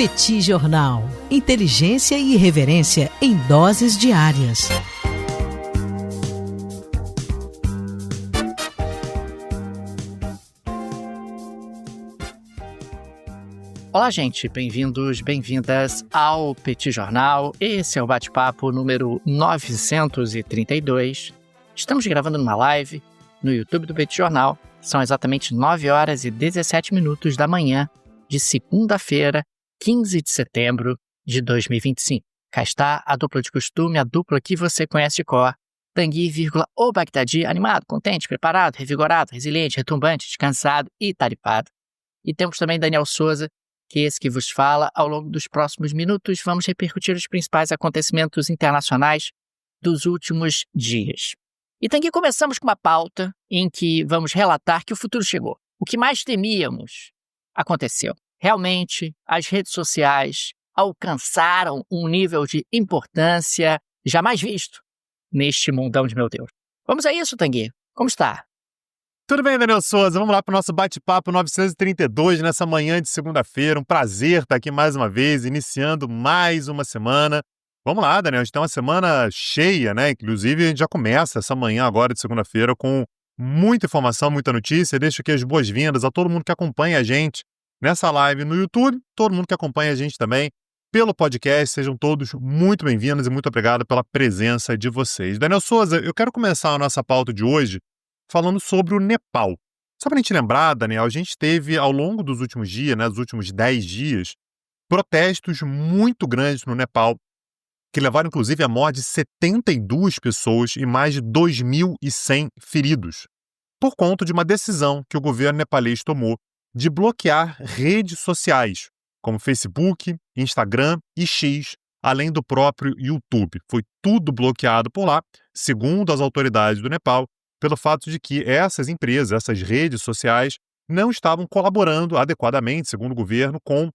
Petit Jornal. Inteligência e irreverência em doses diárias. Olá, gente. Bem-vindos, bem-vindas ao Petit Jornal. Esse é o bate-papo número 932. Estamos gravando numa live no YouTube do Petit Jornal. São exatamente 9 horas e 17 minutos da manhã de segunda-feira, 15 de setembro de 2025. Cá está a dupla de costume, a dupla que você conhece de cor. Tanguy, o Bagdadi, animado, contente, preparado, revigorado, resiliente, retumbante, descansado e tarifado. E temos também Daniel Souza, que é esse que vos fala. Ao longo dos próximos minutos, vamos repercutir os principais acontecimentos internacionais dos últimos dias. E Tanguy, começamos com uma pauta em que vamos relatar que o futuro chegou. O que mais temíamos aconteceu. Realmente, as redes sociais alcançaram um nível de importância jamais visto neste mundão de meu Deus. Vamos a isso, Tanguy. Como está? Tudo bem, Daniel Souza? Vamos lá para o nosso bate-papo 932 nessa manhã de segunda-feira. Um prazer estar aqui mais uma vez, iniciando mais uma semana. Vamos lá, Daniel, a gente tem uma semana cheia, né? Inclusive, a gente já começa essa manhã agora de segunda-feira com muita informação, muita notícia. Deixo aqui as boas-vindas a todo mundo que acompanha a gente nessa live no YouTube, todo mundo que acompanha a gente também pelo podcast. Sejam todos muito bem-vindos e muito obrigado pela presença de vocês. Daniel Souza, eu quero começar a nossa pauta de hoje falando sobre o Nepal. Só para a gente lembrar, Daniel, a gente teve ao longo dos últimos dias, né, dos últimos 10 dias, protestos muito grandes no Nepal, que levaram inclusive à morte de 72 pessoas e mais de 2.100 feridos, por conta de uma decisão que o governo nepalês tomou de bloquear redes sociais, como Facebook, Instagram e X, além do próprio YouTube. Foi tudo bloqueado por lá, segundo as autoridades do Nepal, pelo fato de que essas empresas, essas redes sociais, não estavam colaborando adequadamente, segundo o governo, com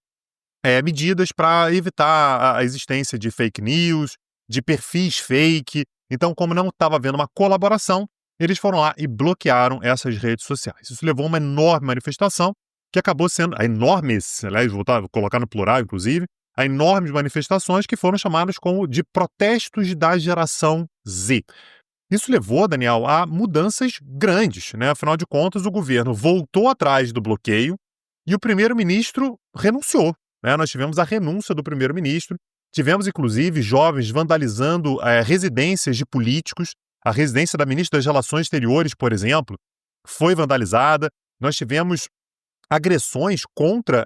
medidas para evitar a existência de fake news, de perfis fake. Então, como não estava havendo uma colaboração, eles foram lá e bloquearam essas redes sociais. Isso levou a uma enorme manifestação, que acabou sendo enormes, aliás, vou colocar no plural, inclusive, a enormes manifestações que foram chamadas como de protestos da geração Z. Isso levou, Daniel, a mudanças grandes, né? Afinal de contas, o governo voltou atrás do bloqueio e o primeiro-ministro renunciou, né? Nós tivemos a renúncia do primeiro-ministro, tivemos, inclusive, jovens vandalizando residências de políticos. A residência da ministra das Relações Exteriores, por exemplo, foi vandalizada. Nós tivemos agressões contra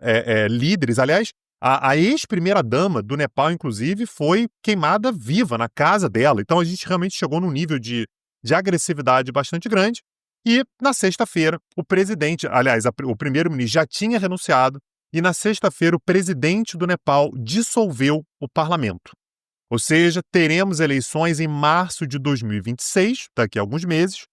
líderes. Aliás, a ex-primeira-dama do Nepal, inclusive, foi queimada viva na casa dela. Então, a gente realmente chegou num nível de agressividade bastante grande. E, na sexta-feira, o presidente, aliás, o primeiro-ministro já tinha renunciado, e na sexta-feira o presidente do Nepal dissolveu o parlamento. Ou seja, teremos eleições em março de 2026, daqui a alguns meses.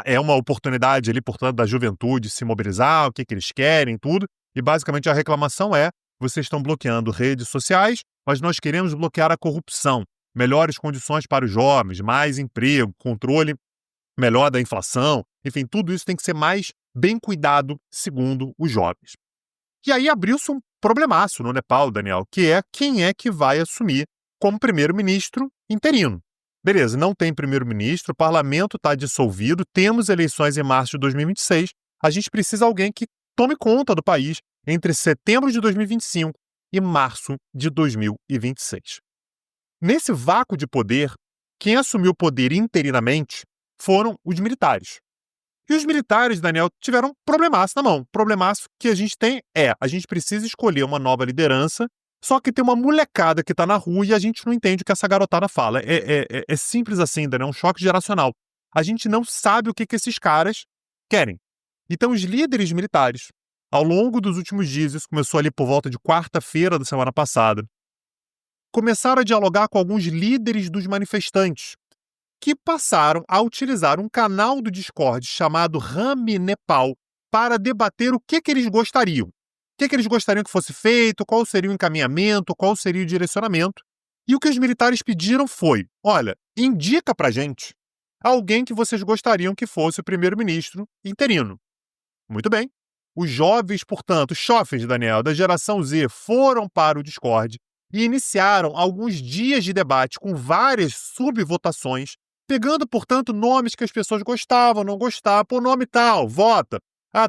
É uma oportunidade ali, portanto, da juventude se mobilizar, o que eles querem, tudo. E, basicamente, a reclamação é: vocês estão bloqueando redes sociais, mas nós queremos bloquear a corrupção, melhores condições para os jovens, mais emprego, controle melhor da inflação. Enfim, tudo isso tem que ser mais bem cuidado, segundo os jovens. E aí abriu-se um problemaço no Nepal, Daniel, que é quem é que vai assumir como primeiro-ministro interino. Beleza, não tem primeiro-ministro, o parlamento está dissolvido, temos eleições em março de 2026, a gente precisa de alguém que tome conta do país entre setembro de 2025 e março de 2026. Nesse vácuo de poder, quem assumiu o poder interinamente foram os militares. E os militares, Daniel, tiveram um problemaço na mão. O problemaço que a gente tem a gente precisa escolher uma nova liderança, só que tem uma molecada que está na rua e a gente não entende o que essa garotada fala. É simples assim, Daniel, é um choque geracional. A gente não sabe o que esses caras querem. Então, os líderes militares, ao longo dos últimos dias, isso começou ali por volta de quarta-feira da semana passada, começaram a dialogar com alguns líderes dos manifestantes, que passaram a utilizar um canal do Discord chamado Rami Nepal para debater o que eles gostariam. O que eles gostariam que fosse feito, qual seria o encaminhamento, qual seria o direcionamento. E o que os militares pediram foi: olha, indica pra gente alguém que vocês gostariam que fosse o primeiro-ministro interino. Muito bem. Os jovens, portanto, chofes, Daniel, da geração Z foram para o Discord e iniciaram alguns dias de debate com várias subvotações, pegando, portanto, nomes que as pessoas gostavam, não gostavam, por nome tal, vota.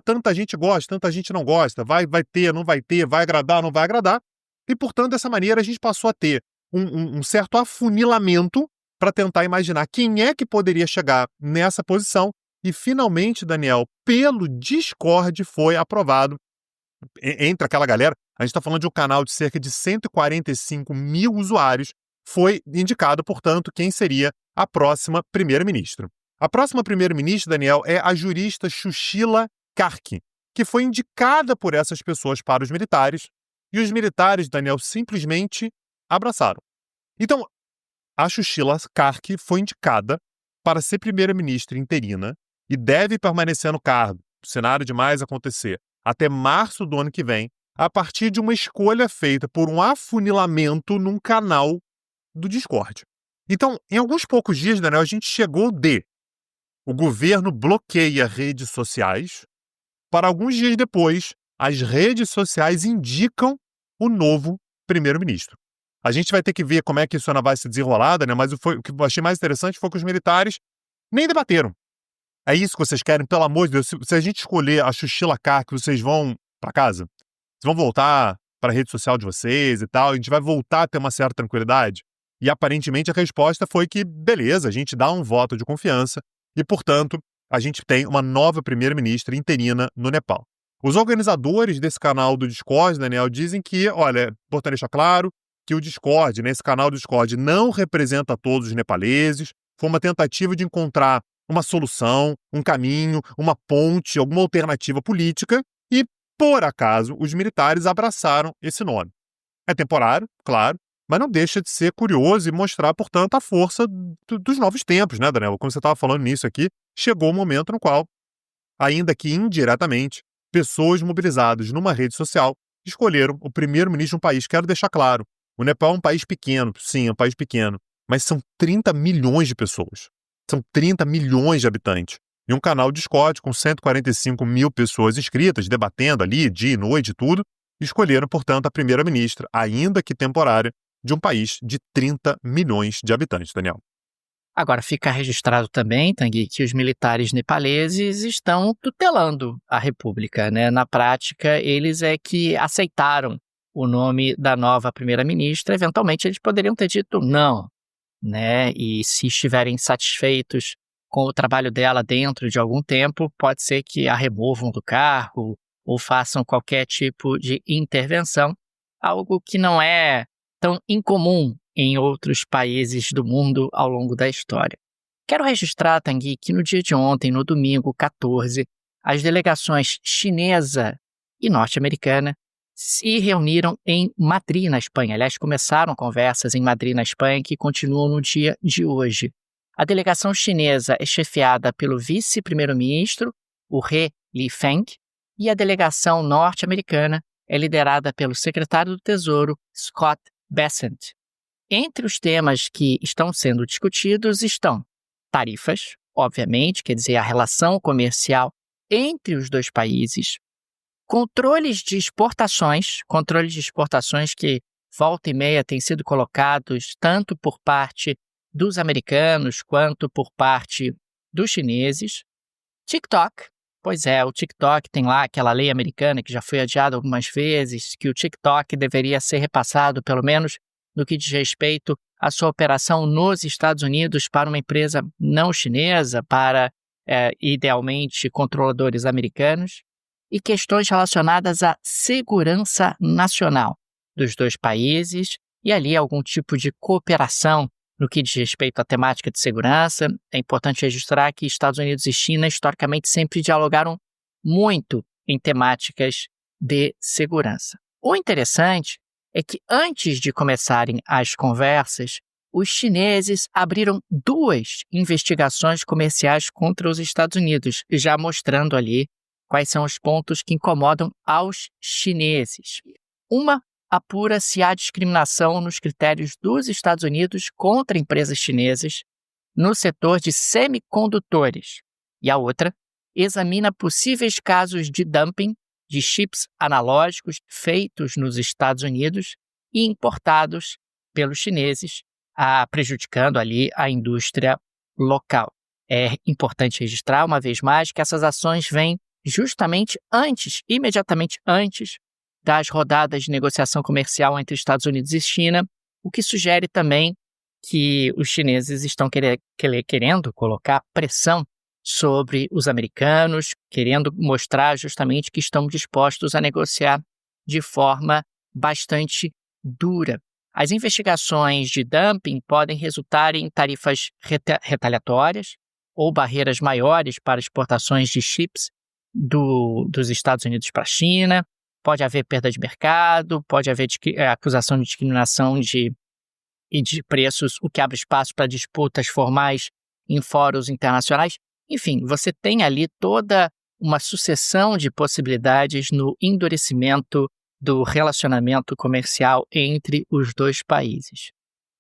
Tanta gente gosta, tanta gente não gosta, vai ter, não vai ter, vai agradar, não vai agradar. E, portanto, dessa maneira a gente passou a ter um certo afunilamento para tentar imaginar quem é que poderia chegar nessa posição. E, finalmente, Daniel, pelo Discord foi aprovado. Entre aquela galera, a gente está falando de um canal de cerca de 145 mil usuários, foi indicado, portanto, quem seria a próxima primeira-ministra. A próxima primeira-ministra, Daniel, é a jurista Sushila Karki, que foi indicada por essas pessoas para os militares, e os militares, Daniel, simplesmente abraçaram. Então, a Sushila Karki foi indicada para ser primeira-ministra interina e deve permanecer no cargo, se nada demais acontecer, até março do ano que vem, a partir de uma escolha feita por um afunilamento num canal do Discord. Então, em alguns poucos dias, Daniel, a gente chegou o governo bloqueia redes sociais, para alguns dias depois, as redes sociais indicam o novo primeiro-ministro. A gente vai ter que ver como é que isso ainda vai se desenrolar, né? Mas o que eu achei mais interessante foi que os militares nem debateram. É isso que vocês querem? Pelo amor de Deus, se a gente escolher a Sushila Karki, vocês vão para casa? Vocês vão voltar para a rede social de vocês e tal? A gente vai voltar a ter uma certa tranquilidade? E aparentemente a resposta foi que, beleza, a gente dá um voto de confiança e, portanto, a gente tem uma nova primeira-ministra interina no Nepal. Os organizadores desse canal do Discord, Daniel, dizem que, olha, é importante deixar claro que o Discord, esse canal do Discord, não representa todos os nepaleses. Foi uma tentativa de encontrar uma solução, um caminho, uma ponte, alguma alternativa política e, por acaso, os militares abraçaram esse nome. É temporário, claro, mas não deixa de ser curioso e mostrar, portanto, a força dos novos tempos, né, Daniel? Como você estava falando nisso aqui, chegou o momento no qual, ainda que indiretamente, pessoas mobilizadas numa rede social escolheram o primeiro-ministro de um país. Quero deixar claro, o Nepal é um país pequeno, sim, é um país pequeno, mas são 30 milhões de pessoas. São 30 milhões de habitantes. E um canal Discord com 145 mil pessoas inscritas, debatendo ali, dia e noite e tudo, escolheram, portanto, a primeira-ministra, ainda que temporária, de um país de 30 milhões de habitantes, Daniel. Agora, fica registrado também, Tanguy, que os militares nepaleses estão tutelando a República, né? Na prática, eles é que aceitaram o nome da nova primeira-ministra. Eventualmente, eles poderiam ter dito não, né? E se estiverem satisfeitos com o trabalho dela dentro de algum tempo, pode ser que a removam do cargo ou façam qualquer tipo de intervenção, algo que não é tão incomum em outros países do mundo ao longo da história. Quero registrar, Tanguy, que no dia de ontem, no domingo 14, as delegações chinesa e norte-americana se reuniram em Madrid, na Espanha. Aliás, começaram conversas em Madrid, na Espanha, que continuam no dia de hoje. A delegação chinesa é chefiada pelo vice-primeiro-ministro, o He Lifeng, e a delegação norte-americana é liderada pelo secretário do Tesouro, Scott Bessent. Entre os temas que estão sendo discutidos estão tarifas, obviamente, quer dizer, a relação comercial entre os dois países, controles de exportações que volta e meia têm sido colocados tanto por parte dos americanos quanto por parte dos chineses, TikTok. Pois é, o TikTok tem lá aquela lei americana que já foi adiada algumas vezes, que o TikTok deveria ser repassado, pelo menos no que diz respeito à sua operação nos Estados Unidos, para uma empresa não chinesa, para, idealmente, controladores americanos, e questões relacionadas à segurança nacional dos dois países e ali algum tipo de cooperação no que diz respeito à temática de segurança. É importante registrar que Estados Unidos e China historicamente sempre dialogaram muito em temáticas de segurança. O interessante é que antes de começarem as conversas, os chineses abriram 2 investigações comerciais contra os Estados Unidos, já mostrando ali quais são os pontos que incomodam aos chineses. Uma apura se há discriminação nos critérios dos Estados Unidos contra empresas chinesas no setor de semicondutores. E a outra examina possíveis casos de dumping de chips analógicos feitos nos Estados Unidos e importados pelos chineses, prejudicando ali a indústria local. É importante registrar, uma vez mais, que essas ações vêm justamente imediatamente antes das rodadas de negociação comercial entre Estados Unidos e China, o que sugere também que os chineses estão querendo colocar pressão sobre os americanos, querendo mostrar justamente que estão dispostos a negociar de forma bastante dura. As investigações de dumping podem resultar em tarifas retaliatórias ou barreiras maiores para exportações de chips dos Estados Unidos para a China. Pode haver perda de mercado, pode haver acusação de discriminação e de preços, o que abre espaço para disputas formais em fóruns internacionais. Enfim, você tem ali toda uma sucessão de possibilidades no endurecimento do relacionamento comercial entre os dois países.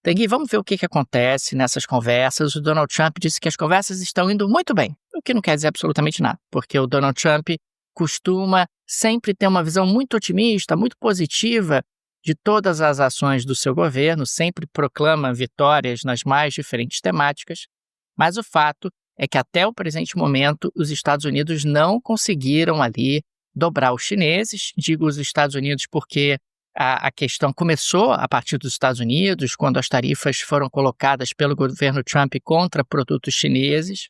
Tanguy, vamos ver o que acontece nessas conversas. O Donald Trump disse que as conversas estão indo muito bem, o que não quer dizer absolutamente nada, porque o Donald Trump costuma sempre ter uma visão muito otimista, muito positiva de todas as ações do seu governo, sempre proclama vitórias nas mais diferentes temáticas, mas o fato é que até o presente momento os Estados Unidos não conseguiram ali dobrar os chineses. Digo os Estados Unidos porque a questão começou a partir dos Estados Unidos, quando as tarifas foram colocadas pelo governo Trump contra produtos chineses.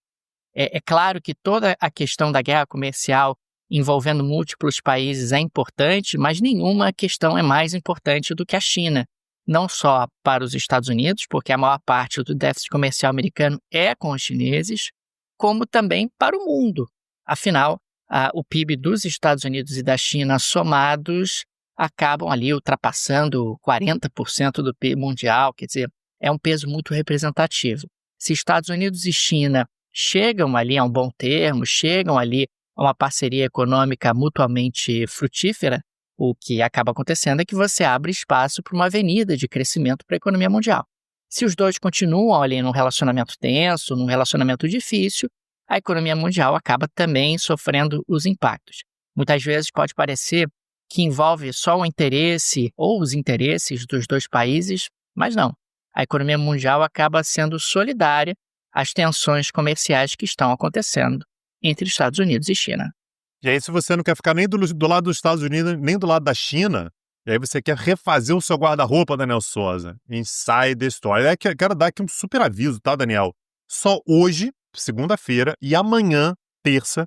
É claro que toda a questão da guerra comercial envolvendo múltiplos países é importante, mas nenhuma questão é mais importante do que a China. Não só para os Estados Unidos, porque a maior parte do déficit comercial americano é com os chineses, como também para o mundo. Afinal, o PIB dos Estados Unidos e da China somados acabam ali ultrapassando 40% do PIB mundial, quer dizer, é um peso muito representativo. Se Estados Unidos e China chegam ali a um bom termo, chegam ali a uma parceria econômica mutuamente frutífera, o que acaba acontecendo é que você abre espaço para uma avenida de crescimento para a economia mundial. Se os dois continuam ali num relacionamento tenso, num relacionamento difícil, a economia mundial acaba também sofrendo os impactos. Muitas vezes pode parecer que envolve só o interesse ou os interesses dos dois países, mas não. A economia mundial acaba sendo solidária às tensões comerciais que estão acontecendo entre Estados Unidos e China. E aí, se você não quer ficar nem do lado dos Estados Unidos, nem do lado da China, e aí você quer refazer o seu guarda-roupa, Daniel Souza, Inside Store. Aí quero dar aqui um super aviso, tá, Daniel? Só hoje, segunda-feira, e amanhã, terça,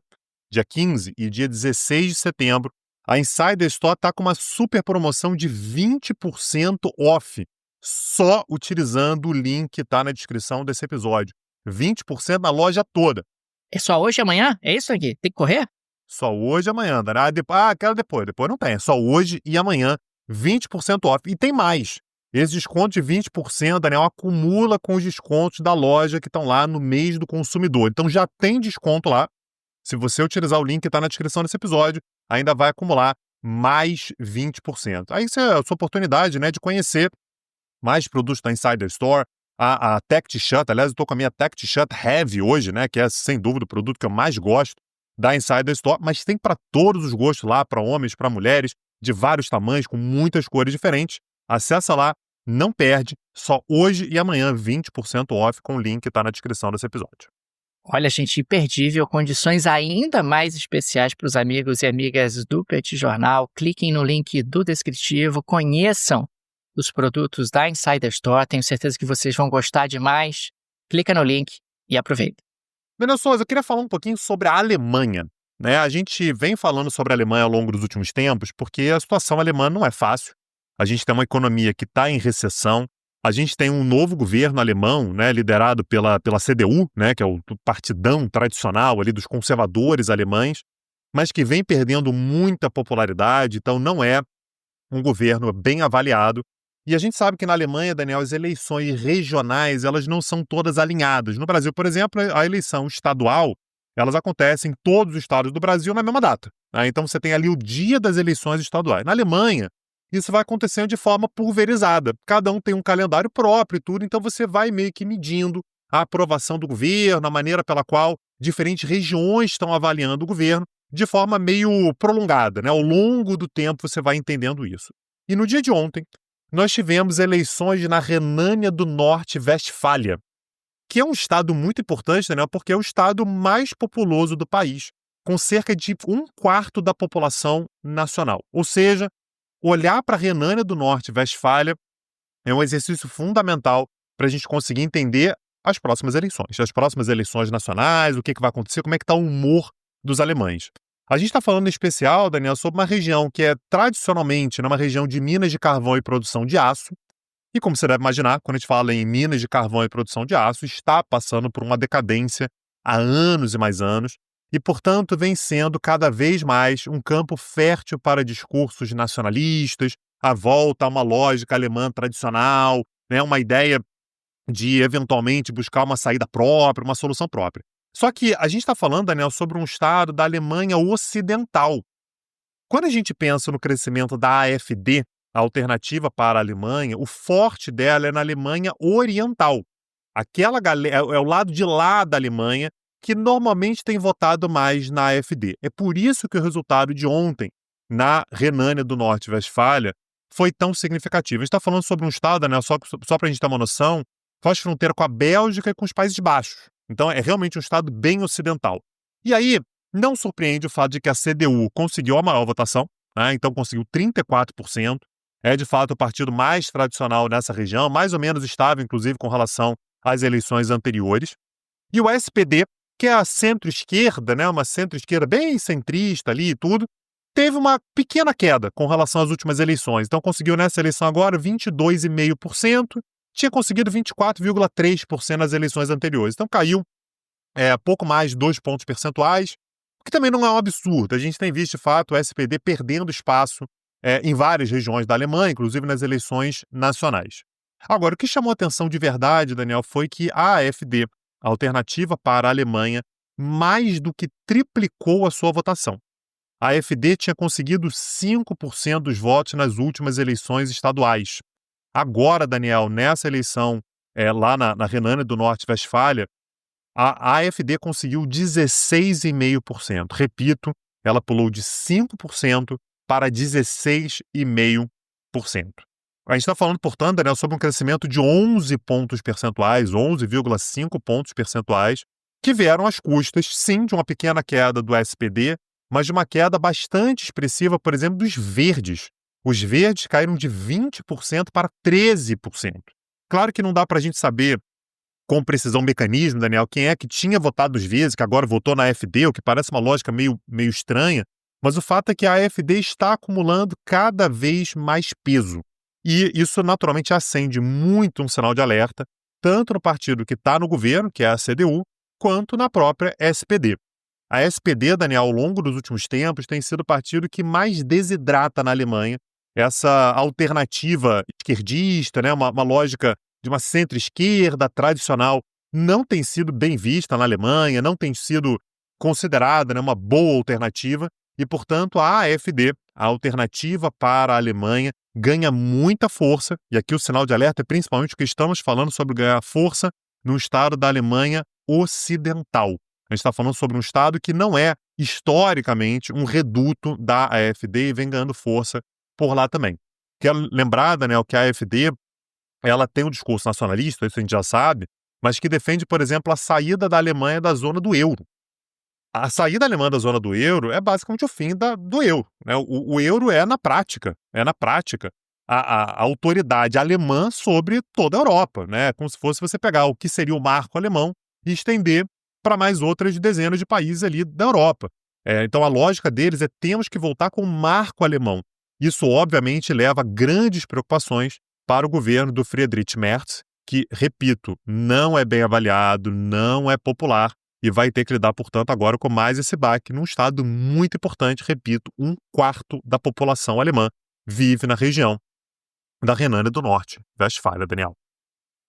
dia 15 e dia 16 de setembro, a Inside Store está com uma super promoção de 20% off, só utilizando o link que está na descrição desse episódio. 20% na loja toda. É só hoje e amanhã? É isso aqui? Tem que correr? Só hoje e amanhã, Daniel. Quero depois. Depois não tem. É só hoje e amanhã, 20% off. E tem mais. Esse desconto de 20%, Daniel, acumula com os descontos da loja que estão lá no mês do consumidor. Então já tem desconto lá. Se você utilizar o link que está na descrição desse episódio, ainda vai acumular mais 20%. Aí isso é a sua oportunidade, né, de conhecer mais produtos da Insider Store. A Tech T-Shirt, aliás, eu estou com a minha Tech T-Shirt Heavy hoje, né, que é sem dúvida o produto que eu mais gosto da Insider Store, mas tem para todos os gostos lá, para homens, para mulheres, de vários tamanhos, com muitas cores diferentes. Acessa lá, não perde, só hoje e amanhã 20% off com o link que está na descrição desse episódio. Olha, gente, imperdível, condições ainda mais especiais para os amigos e amigas do Petit Jornal. Cliquem no link do descritivo, conheçam os produtos da Insider Store, tenho certeza que vocês vão gostar demais. Clica no link e aproveita. Daniel Souza, eu queria falar um pouquinho sobre a Alemanha, né? A gente vem falando sobre a Alemanha ao longo dos últimos tempos porque a situação alemã não é fácil. A gente tem uma economia que está em recessão. A gente tem um novo governo alemão, né, liderado pela CDU, né, que é o partidão tradicional ali dos conservadores alemães, mas que vem perdendo muita popularidade, então não é um governo bem avaliado. E a gente sabe que na Alemanha, Daniel, as eleições regionais, elas não são todas alinhadas. No Brasil, por exemplo, a eleição estadual, elas acontecem em todos os estados do Brasil na mesma data, né? Então você tem ali o dia das eleições estaduais. Na Alemanha, isso vai acontecendo de forma pulverizada. Cada um tem um calendário próprio e tudo, então você vai meio que medindo a aprovação do governo, a maneira pela qual diferentes regiões estão avaliando o governo de forma meio prolongada, né? Ao longo do tempo você vai entendendo isso. E no dia de ontem, nós tivemos eleições na Renânia do Norte-Westfália, que é um estado muito importante, Daniel, porque é o estado mais populoso do país, com cerca de 1/4 da população nacional. Ou seja, olhar para a Renânia do Norte-Westfália é um exercício fundamental para a gente conseguir entender as próximas eleições nacionais, o que vai acontecer, como é que está o humor dos alemães. A gente está falando em especial, Daniel, sobre uma região que é tradicionalmente uma região de minas de carvão e produção de aço, e como você deve imaginar, quando a gente fala em minas de carvão e produção de aço, está passando por uma decadência há anos e mais anos, e, portanto, vem sendo cada vez mais um campo fértil para discursos nacionalistas, a volta a uma lógica alemã tradicional, né, uma ideia de, eventualmente, buscar uma saída própria, uma solução própria. Só que a gente está falando, Daniel, sobre um estado da Alemanha Ocidental. Quando a gente pensa no crescimento da AfD, a Alternativa para a Alemanha, o forte dela é na Alemanha Oriental. Aquela galera, é o lado de lá da Alemanha que normalmente tem votado mais na AfD. É por isso que o resultado de ontem, na Renânia do Norte-Westfália, foi tão significativo. A gente está falando sobre um estado, né, só para a gente ter uma noção, faz fronteira com a Bélgica e com os Países Baixos. Então é realmente um estado bem ocidental. E aí, não surpreende o fato de que a CDU conseguiu a maior votação, né, então conseguiu 34%. É de fato o partido mais tradicional nessa região, mais ou menos estável, inclusive, com relação às eleições anteriores. E o SPD, que é a centro-esquerda, né, uma centro-esquerda bem centrista ali e tudo, teve uma pequena queda com relação às últimas eleições. Então conseguiu nessa eleição agora 22,5%, tinha conseguido 24,3% nas eleições anteriores. Então caiu pouco mais de 2 pontos percentuais, o que também não é um absurdo. A gente tem visto, de fato, o SPD perdendo espaço em várias regiões da Alemanha, inclusive nas eleições nacionais. Agora, o que chamou a atenção de verdade, Daniel, foi que a AfD, a Alternativa para a Alemanha, mais do que triplicou a sua votação. A AfD tinha conseguido 5% dos votos nas últimas eleições estaduais. Agora, Daniel, nessa eleição lá na Renânia do Norte-Westfália, a AfD conseguiu 16,5%. Repito, ela pulou de 5% para 16,5%. A gente está falando, portanto, Daniel, sobre um crescimento de 11 pontos percentuais, 11,5 pontos percentuais, que vieram às custas, sim, de uma pequena queda do SPD, mas de uma queda bastante expressiva, por exemplo, dos verdes. Os verdes caíram de 20% para 13%. Claro que não dá para a gente saber com precisão o mecanismo, Daniel, quem é que tinha votado os verdes, que agora votou na AfD, o que parece uma lógica meio estranha, mas o fato é que a AfD está acumulando cada vez mais peso. E isso naturalmente acende muito um sinal de alerta, tanto no partido que está no governo, que é a CDU, quanto na própria SPD. A SPD, Daniel, ao longo dos últimos tempos, tem sido o partido que mais desidrata na Alemanha essa alternativa esquerdista, né, uma lógica de uma centro-esquerda tradicional, não tem sido bem vista na Alemanha, não tem sido considerada, né, uma boa alternativa, e, portanto, a AfD, a Alternativa para a Alemanha, ganha muita força, e aqui o sinal de alerta é principalmente que estamos falando sobre ganhar força no estado da Alemanha Ocidental. A gente está falando sobre um estado que não é, historicamente, um reduto da AfD e vem ganhando força por lá também. Quero lembrar, Daniel, que a AfD ela tem um discurso nacionalista, isso a gente já sabe, mas que defende, por exemplo, a saída da Alemanha da zona do euro. A saída alemã da zona do euro é basicamente o fim do euro, né? O euro é na prática, a autoridade alemã sobre toda a Europa, né? Como se fosse você pegar o que seria o marco alemão e estender para mais outras dezenas de países ali da Europa. Então a lógica deles é temos que voltar com o marco alemão. Isso obviamente leva a grandes preocupações para o governo do Friedrich Merz, que, repito, não é bem avaliado, não é popular, e vai ter que lidar, portanto, agora com mais esse baque num estado muito importante. Repito, 1/4 da população alemã vive na região da Renânia do Norte, Westfália, Daniel.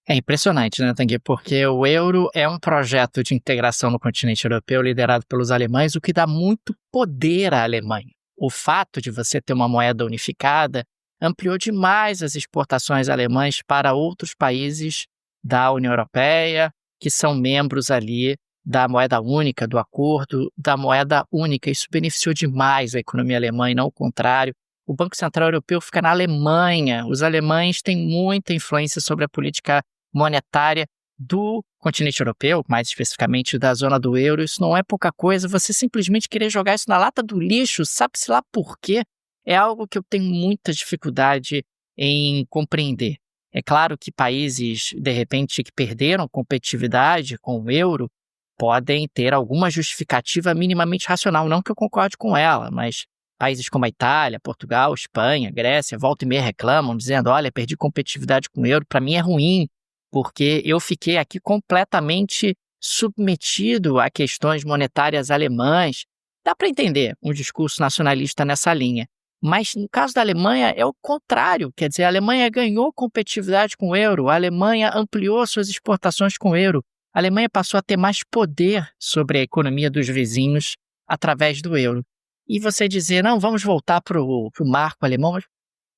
É impressionante, né, Tanguy? Porque o euro é um projeto de integração no continente europeu liderado pelos alemães, o que dá muito poder à Alemanha. O fato de você ter uma moeda unificada ampliou demais as exportações alemãs para outros países da União Europeia, que são membros ali da moeda única, do acordo da moeda única. Isso beneficiou demais a economia alemã e não o contrário. O Banco Central Europeu fica na Alemanha. Os alemães têm muita influência sobre a política monetária do continente europeu, mais especificamente da zona do euro. Isso não é pouca coisa. Você simplesmente querer jogar isso na lata do lixo, sabe-se lá por quê? É algo que eu tenho muita dificuldade em compreender. É claro que países, de repente, que perderam competitividade com o euro podem ter alguma justificativa minimamente racional. Não que eu concorde com ela, mas países como a Itália, Portugal, Espanha, Grécia, volta e meia reclamam, dizendo, olha, perdi competitividade com o euro, para mim é ruim, porque eu fiquei aqui completamente submetido a questões monetárias alemãs. Dá para entender um discurso nacionalista nessa linha. Mas no caso da Alemanha é o contrário, quer dizer, a Alemanha ganhou competitividade com o euro, a Alemanha ampliou suas exportações com o euro, a Alemanha passou a ter mais poder sobre a economia dos vizinhos através do euro. E você dizer, não, vamos voltar para o marco alemão, mas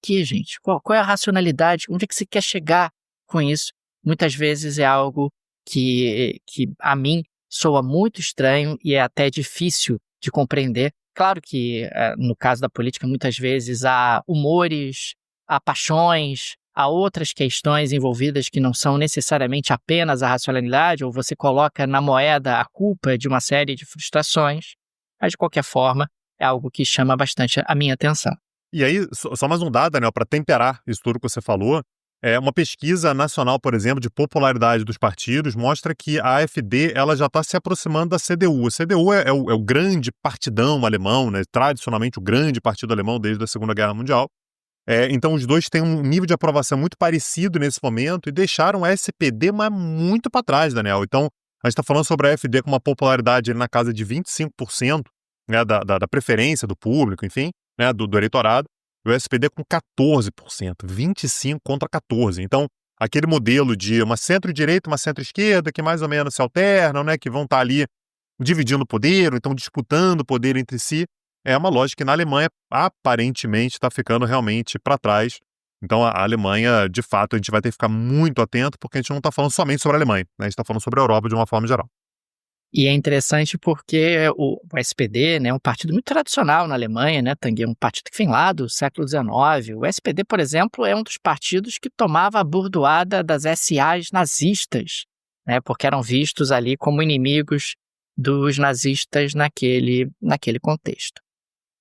que, gente? Qual é a racionalidade? Onde é que você quer chegar com isso? Muitas vezes é algo que a mim soa muito estranho e é até difícil de compreender. Claro que, no caso da política, muitas vezes há humores, há paixões, há outras questões envolvidas que não são necessariamente apenas a racionalidade, ou você coloca na moeda a culpa de uma série de frustrações, mas, de qualquer forma, é algo que chama bastante a minha atenção. E aí, só mais um dado, Daniel, para temperar isso tudo que você falou, uma pesquisa nacional, por exemplo, de popularidade dos partidos mostra que a AfD ela já está se aproximando da CDU. A CDU é o grande partidão alemão, né? Tradicionalmente o grande partido alemão desde a Segunda Guerra Mundial. Então os dois têm um nível de aprovação muito parecido nesse momento e deixaram a SPD mas muito para trás, Daniel. Então a gente está falando sobre a AfD com uma popularidade na casa de 25%, né, da preferência do público, enfim, né, do eleitorado. O SPD com 14%, 25 contra 14. Então, aquele modelo de uma centro-direita e uma centro-esquerda que mais ou menos se alternam, né, que vão estar ali dividindo o poder, ou então disputando o poder entre si, é uma lógica que na Alemanha aparentemente está ficando realmente para trás. Então, a Alemanha, de fato, a gente vai ter que ficar muito atento, porque a gente não está falando somente sobre a Alemanha, né, a gente está falando sobre a Europa de uma forma geral. E é interessante porque o SPD, né, é um partido muito tradicional na Alemanha, né, Tanguy, é um partido que vem lá do século XIX. O SPD, por exemplo, é um dos partidos que tomava a bordoada das SAs nazistas, né, porque eram vistos ali como inimigos dos nazistas naquele contexto.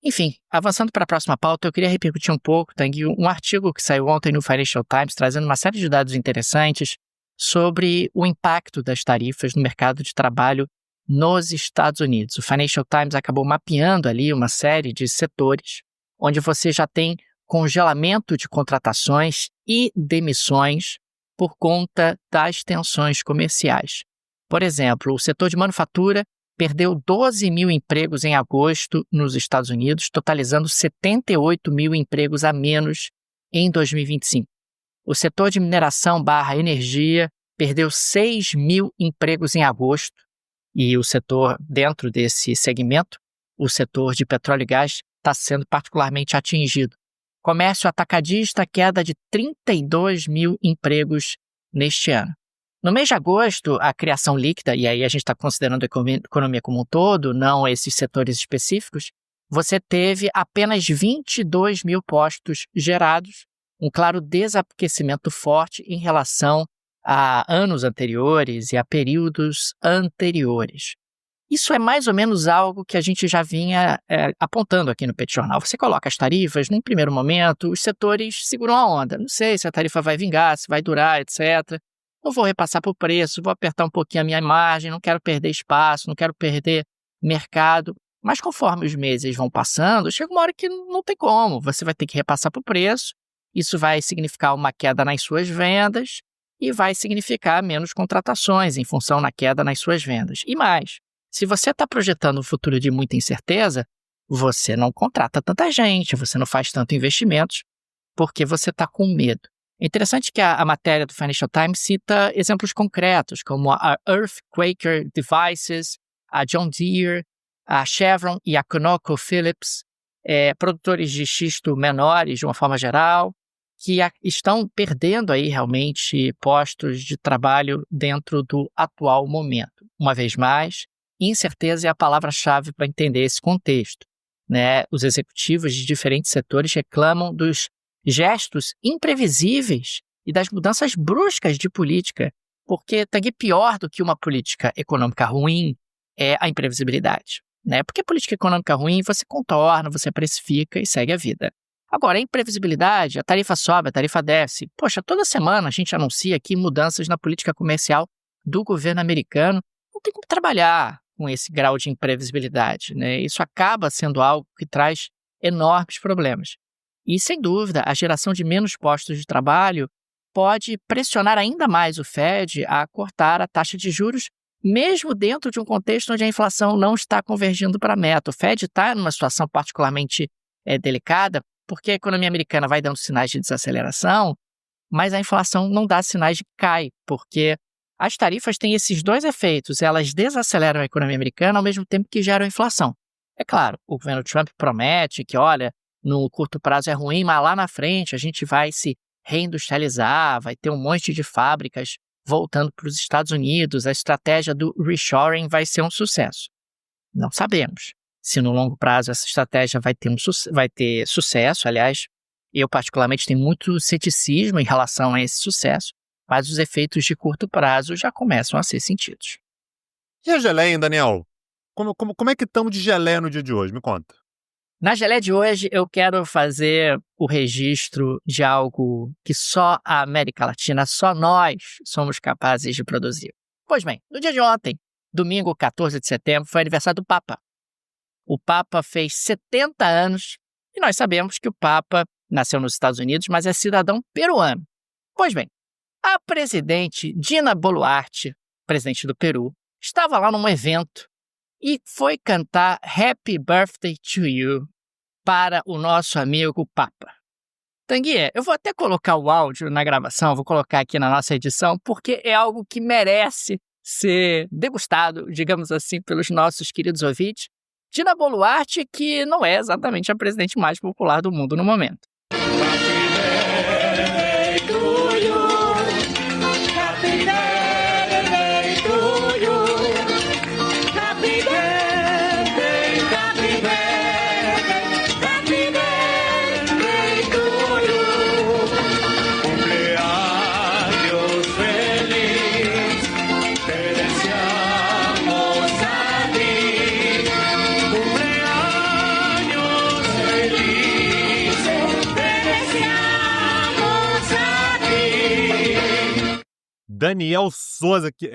Enfim, avançando para a próxima pauta, eu queria repercutir um pouco, Tanguy, um artigo que saiu ontem no Financial Times, trazendo uma série de dados interessantes sobre o impacto das tarifas no mercado de trabalho nos Estados Unidos. O Financial Times acabou mapeando ali uma série de setores onde você já tem congelamento de contratações e demissões por conta das tensões comerciais. Por exemplo, o setor de manufatura perdeu 12 mil empregos em agosto nos Estados Unidos, totalizando 78 mil empregos a menos em 2025. O setor de mineração/energia perdeu 6 mil empregos em agosto e o setor dentro desse segmento, o setor de petróleo e gás, está sendo particularmente atingido. Comércio atacadista, queda de 32 mil empregos neste ano. No mês de agosto, a criação líquida, e aí a gente está considerando a economia como um todo, não esses setores específicos, você teve apenas 22 mil postos gerados, um claro desaquecimento forte em relação a anos anteriores e a períodos anteriores. Isso é mais ou menos algo que a gente já vinha apontando aqui no Petit Jornal. Você coloca as tarifas, num primeiro momento, os setores seguram a onda. Não sei se a tarifa vai vingar, se vai durar, etc. Não vou repassar por preço, vou apertar um pouquinho a minha margem, não quero perder espaço, não quero perder mercado. Mas conforme os meses vão passando, chega uma hora que não tem como. Você vai ter que repassar por preço, isso vai significar uma queda nas suas vendas e vai significar menos contratações em função da queda nas suas vendas. E mais, se você está projetando um futuro de muita incerteza, você não contrata tanta gente, você não faz tanto investimentos, porque você está com medo. É interessante que a matéria do Financial Times cita exemplos concretos, como a Earthquaker Devices, a John Deere, a Chevron e a ConocoPhillips, produtores de xisto menores de uma forma geral, que estão perdendo aí realmente postos de trabalho dentro do atual momento. Uma vez mais, incerteza é a palavra-chave para entender esse contexto, né? Os executivos de diferentes setores reclamam dos gestos imprevisíveis e das mudanças bruscas de política, porque também pior do que uma política econômica ruim é a imprevisibilidade, né? Porque política econômica ruim você contorna, você precifica e segue a vida. Agora, a imprevisibilidade, a tarifa sobe, a tarifa desce. Poxa, toda semana a gente anuncia aqui mudanças na política comercial do governo americano. Não tem como trabalhar com esse grau de imprevisibilidade, né? Isso acaba sendo algo que traz enormes problemas. E, sem dúvida, a geração de menos postos de trabalho pode pressionar ainda mais o Fed a cortar a taxa de juros, mesmo dentro de um contexto onde a inflação não está convergindo para a meta. O Fed está numa situação particularmente delicada, porque a economia americana vai dando sinais de desaceleração, mas a inflação não dá sinais de que cai, porque as tarifas têm esses dois efeitos. Elas desaceleram a economia americana ao mesmo tempo que geram inflação. É claro, o governo Trump promete que, olha, no curto prazo é ruim, mas lá na frente a gente vai se reindustrializar, vai ter um monte de fábricas voltando para os Estados Unidos, a estratégia do reshoring vai ser um sucesso. Não sabemos se no longo prazo essa estratégia vai ter sucesso. Aliás, eu particularmente tenho muito ceticismo em relação a esse sucesso, mas os efeitos de curto prazo já começam a ser sentidos. E a geleia, hein, Daniel? Como é que estamos de geleia no dia de hoje? Me conta. Na geleia de hoje, eu quero fazer o registro de algo que só a América Latina, só nós somos capazes de produzir. Pois bem, no dia de ontem, domingo 14 de setembro, foi aniversário do Papa. O Papa fez 70 anos e nós sabemos que o Papa nasceu nos Estados Unidos, mas é cidadão peruano. Pois bem, a presidente Dina Boluarte, presidente do Peru, estava lá num evento e foi cantar Happy Birthday to You para o nosso amigo Papa. Tanguy, eu vou até colocar o áudio na gravação, vou colocar aqui na nossa edição, porque é algo que merece ser degustado, digamos assim, pelos nossos queridos ouvintes. Dina Boluarte, que não é exatamente a presidente mais popular do mundo no momento. Daniel Souza, que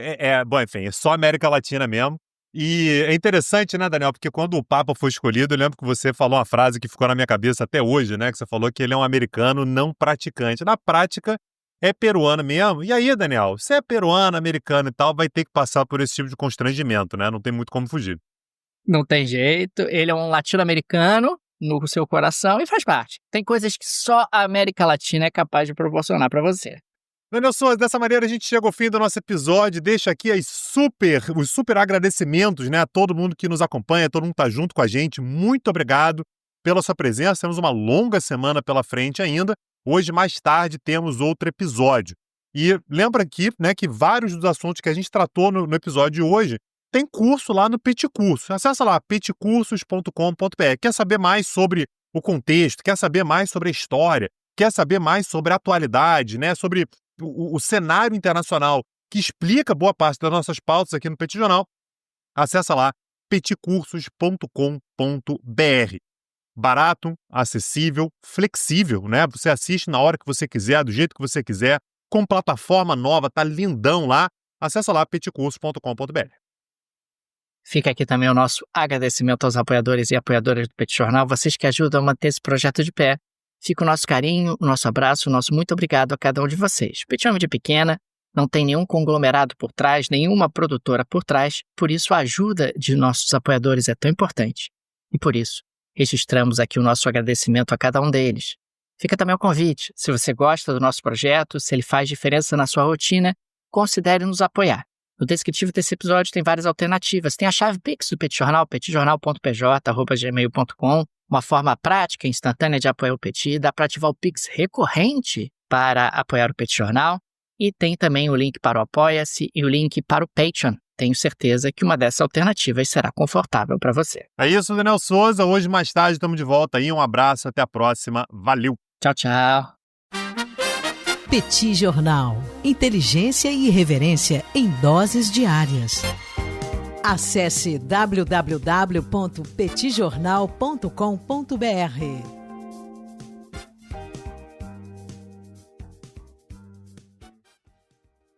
bom, enfim, é só América Latina mesmo. E é interessante, né, Daniel, porque quando o Papa foi escolhido, eu lembro que você falou uma frase que ficou na minha cabeça até hoje, né, que você falou que ele é um americano não praticante. Na prática, é peruano mesmo. E aí, Daniel, se é peruano, americano e tal, vai ter que passar por esse tipo de constrangimento, né, não tem muito como fugir. Não tem jeito, ele é um latino-americano no seu coração e faz parte. Tem coisas que só a América Latina é capaz de proporcionar para você. Daniel Souza, dessa maneira a gente chega ao fim do nosso episódio, deixa aqui os super agradecimentos, né, a todo mundo que nos acompanha, todo mundo que está junto com a gente. Muito obrigado pela sua presença, temos uma longa semana pela frente ainda. Hoje, mais tarde, temos outro episódio. E lembra aqui, né, que vários dos assuntos que a gente tratou no episódio de hoje tem curso lá no Peticursos. Acessa lá, peticursos.com.br. Quer saber mais sobre o contexto, quer saber mais sobre a história, quer saber mais sobre a atualidade, né, sobre o cenário internacional que explica boa parte das nossas pautas aqui no Petit Jornal, acessa lá peticursos.com.br. Barato, acessível, flexível, né? Você assiste na hora que você quiser, do jeito que você quiser, com plataforma nova, tá lindão lá. Acessa lá peticursos.com.br. Fica aqui também o nosso agradecimento aos apoiadores e apoiadoras do Petit Jornal, vocês que ajudam a manter esse projeto de pé. Fica o nosso carinho, o nosso abraço, o nosso muito obrigado a cada um de vocês. Petit é uma mídia pequena, não tem nenhum conglomerado por trás, nenhuma produtora por trás, por isso a ajuda de nossos apoiadores é tão importante. E por isso, registramos aqui o nosso agradecimento a cada um deles. Fica também o convite, se você gosta do nosso projeto, se ele faz diferença na sua rotina, considere nos apoiar. No descritivo desse episódio tem várias alternativas. Tem a chave Pix do Petit Jornal, petijornal.pj@gmail.com. uma forma prática e instantânea de apoiar o Petit. Dá para ativar o Pix recorrente para apoiar o Petit Jornal. E tem também o link para o Apoia-se e o link para o Patreon. Tenho certeza que uma dessas alternativas será confortável para você. É isso, Daniel Souza. Hoje, mais tarde, estamos de volta aí. Um abraço, até a próxima. Valeu! Tchau, tchau. Petit Jornal. Inteligência e irreverência em doses diárias. Acesse www.petitjornal.com.br.